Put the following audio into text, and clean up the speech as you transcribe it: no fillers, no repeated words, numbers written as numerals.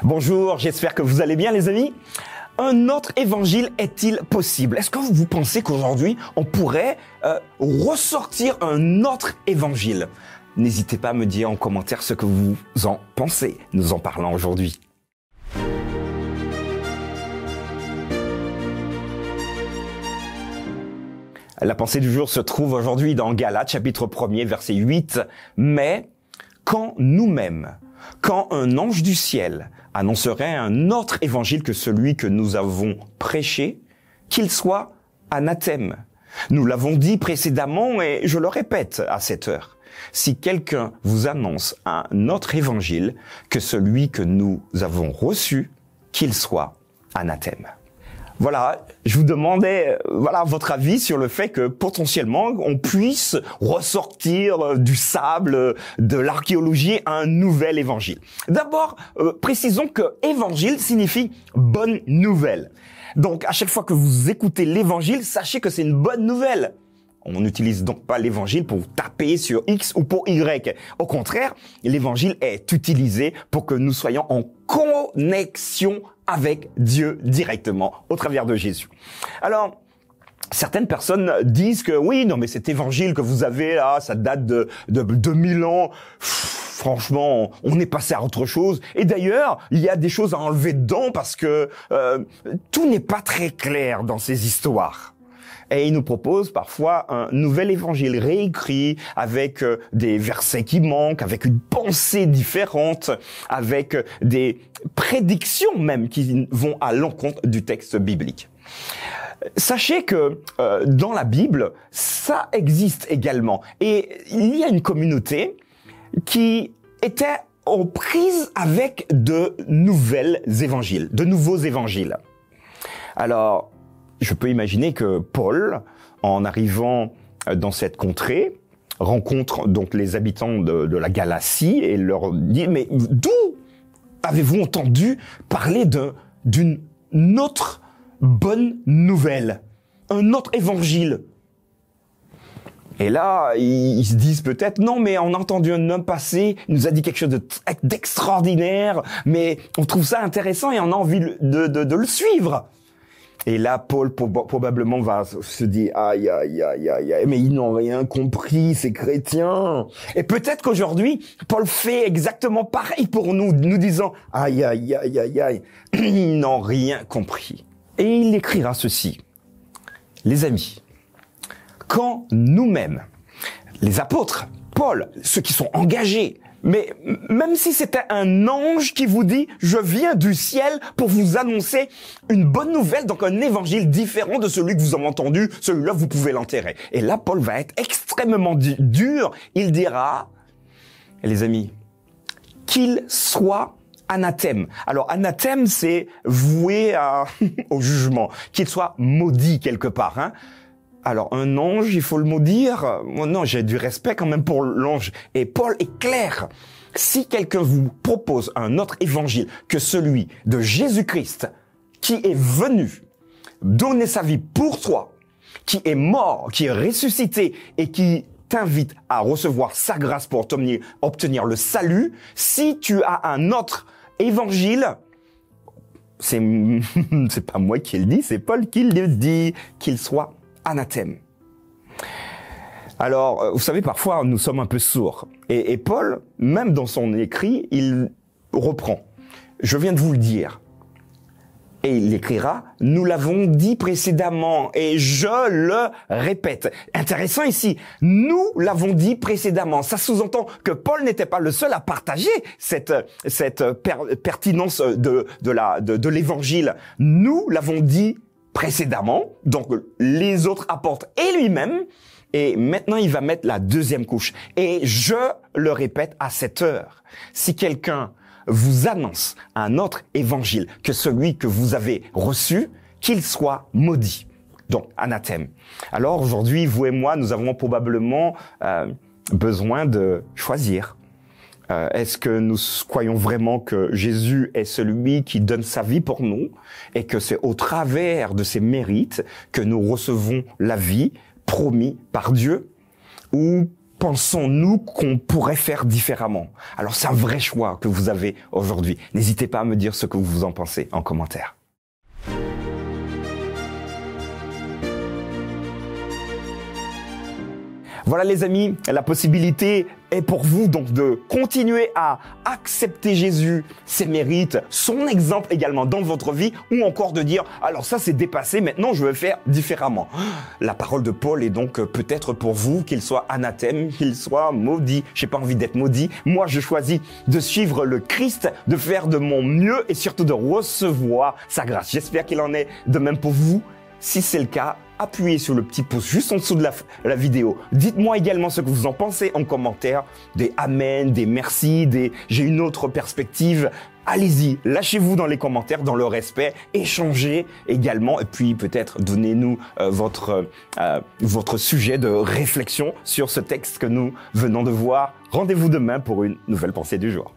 Bonjour, j'espère que vous allez bien les amis. Un autre évangile est-il possible? Est-ce que vous pensez qu'aujourd'hui, on pourrait ressortir un autre évangile? N'hésitez pas à me dire en commentaire ce que vous en pensez. Nous en parlons aujourd'hui. La pensée du jour se trouve aujourd'hui dans Galates, chapitre 1er, verset 8. Mais quand nous-mêmes, quand un ange du ciel annoncerait un autre évangile que celui que nous avons prêché, qu'il soit anathème. Nous l'avons dit précédemment et je le répète à cette heure. Si quelqu'un vous annonce un autre évangile que celui que nous avons reçu, qu'il soit anathème. Voilà, je vous demandais votre avis sur le fait que potentiellement on puisse ressortir du sable, de l'archéologie un nouvel évangile. D'abord, précisons que évangile signifie bonne nouvelle. Donc à chaque fois que vous écoutez l'évangile, sachez que c'est une bonne nouvelle. On n'utilise donc pas l'évangile pour taper sur X ou pour Y. Au contraire, l'évangile est utilisé pour que nous soyons en connexion avec Dieu directement au travers de Jésus. Alors, certaines personnes disent que oui, non mais cet évangile que vous avez là, ça date de 2000 ans. Franchement, on est passé à autre chose. Et d'ailleurs, il y a des choses à enlever dedans parce que tout n'est pas très clair dans ces histoires. Et il nous propose parfois un nouvel évangile réécrit avec des versets qui manquent, avec une pensée différente, avec des prédictions même qui vont à l'encontre du texte biblique. Sachez que dans la Bible, ça existe également. Et il y a une communauté qui était aux prises avec de nouveaux évangiles. Alors, je peux imaginer que Paul, en arrivant dans cette contrée, rencontre donc les habitants de la Galatie et leur dit « Mais d'où avez-vous entendu parler d'une autre bonne nouvelle, un autre évangile ?» Et là, ils se disent peut-être, non, mais on a entendu un homme passer, il nous a dit quelque chose d'extraordinaire, mais on trouve ça intéressant et on a envie de le suivre. Et là, Paul probablement va se dire, aïe, mais ils n'ont rien compris, ces chrétiens. Et peut-être qu'aujourd'hui, Paul fait exactement pareil pour nous disant, aïe, ils n'ont rien compris. Et il écrira ceci. Les amis, quand nous-mêmes, les apôtres, Paul, ceux qui sont engagés, mais même si c'était un ange qui vous dit « Je viens du ciel pour vous annoncer une bonne nouvelle, donc un évangile différent de celui que vous avez entendu, celui-là, vous pouvez l'enterrer. » Et là, Paul va être extrêmement dur. Il dira, les amis, qu'il soit anathème. Alors, anathème, c'est voué au jugement, qu'il soit maudit quelque part, hein. Alors, un ange, il faut le maudire? Non, j'ai du respect quand même pour l'ange. Et Paul est clair. Si quelqu'un vous propose un autre évangile que celui de Jésus-Christ, qui est venu donner sa vie pour toi, qui est mort, qui est ressuscité et qui t'invite à recevoir sa grâce pour obtenir le salut, si tu as un autre évangile, c'est pas moi qui le dis, c'est Paul qui le dit, qu'il soit anathème. Alors, vous savez, parfois, nous sommes un peu sourds. Et Paul, même dans son écrit, il reprend. Je viens de vous le dire. Et il écrira, nous l'avons dit précédemment, et je le répète. Intéressant ici, nous l'avons dit précédemment. Ça sous-entend que Paul n'était pas le seul à partager cette pertinence de l'évangile. Nous l'avons dit précédemment, donc les autres apportent et lui-même, et maintenant il va mettre la deuxième couche. Et je le répète à cette heure, si quelqu'un vous annonce un autre évangile que celui que vous avez reçu, qu'il soit maudit, donc anathème. Alors aujourd'hui, vous et moi, nous avons probablement besoin de choisir. Est-ce que nous croyons vraiment que Jésus est celui qui donne sa vie pour nous et que c'est au travers de ses mérites que nous recevons la vie promise par Dieu? Ou pensons-nous qu'on pourrait faire différemment? Alors c'est un vrai choix que vous avez aujourd'hui. N'hésitez pas à me dire ce que vous en pensez en commentaire. Voilà les amis, la possibilité est pour vous donc de continuer à accepter Jésus, ses mérites, son exemple également dans votre vie, ou encore de dire « alors ça c'est dépassé, maintenant je vais faire différemment ». La parole de Paul est donc peut-être pour vous qu'il soit anathème, qu'il soit maudit. J'ai pas envie d'être maudit. Moi je choisis de suivre le Christ, de faire de mon mieux et surtout de recevoir sa grâce. J'espère qu'il en est de même pour vous. Si c'est le cas, appuyez sur le petit pouce juste en dessous de la vidéo. Dites-moi également ce que vous en pensez en commentaire. Des amen, des merci, des j'ai une autre perspective. Allez-y, lâchez-vous dans les commentaires, dans le respect, échangez également et puis peut-être donnez-nous votre sujet de réflexion sur ce texte que nous venons de voir. Rendez-vous demain pour une nouvelle pensée du jour.